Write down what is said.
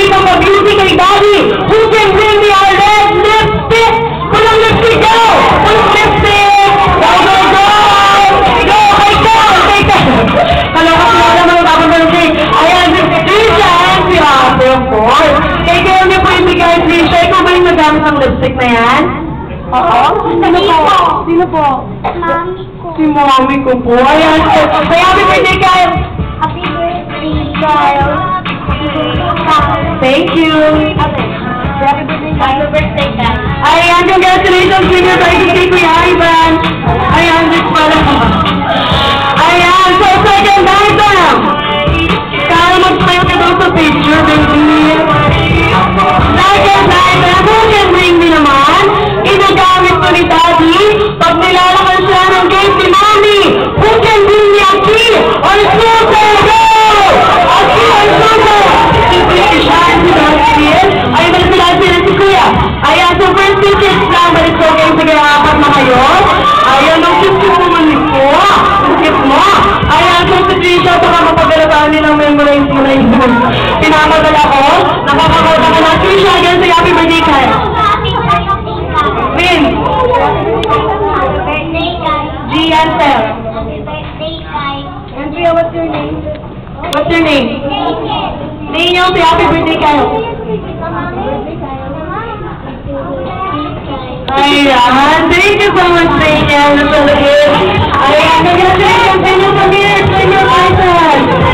Daddy, pang-beauty kay Daddy. Who can bring me our red lipstick? Walang lipstick, go! Walang lipstick! Go, go, go! Go, kay go! Kay go! Kalokas mo naman ang tapos ng cake. Ayan, si Trisha and si Ate, of course. Kay kayo niyo po ibigay, Trisha. Ikaw ba yung nagamit ng lipstick na yan? Oo? Sino po? Mami ko. Si Mommy ko po. Ayan po. Kaya happy birthday, Kyle! Happy birthday, Kyle. Thank you! Happy birthday, Kyle. Ayan, congratulations with your birthday, Kuya Ivan! Ayan, this pala. Ayan, so second item! Kaya mag-tayo ka daw sa picture, baby. Second item, who can bring me naman? Inagamit ko ni Daddy pag nilalakan siya ng game si Mommy. Who can bring me a key or scooter? Go! A key or scooter? Si Trisha and si Daddy. Ay, balik sila si Kuya. Ayan, so first tickets lang. Balik ko kayo. Sige, apat na kayo. Ayan, ang cute naman nito. Ang cute mo. Ayan, so si Trisha, baka mapagalataan nilang memorize mo na yun. Pinamadala ko. Nakakakauta ka na. Trisha, again, say happy birthday, Kyle. Happy birthday, Kyle. Vin. Birthday, Kyle. Gian, Sel. Happy birthday, Kyle. Andrea, what's your name? What's your name? Daniel. Daniel, say happy birthday, Kyle. Ayan, thank you so much, Daniel. Ayan, congratulations, Daniel, come here, explain your license.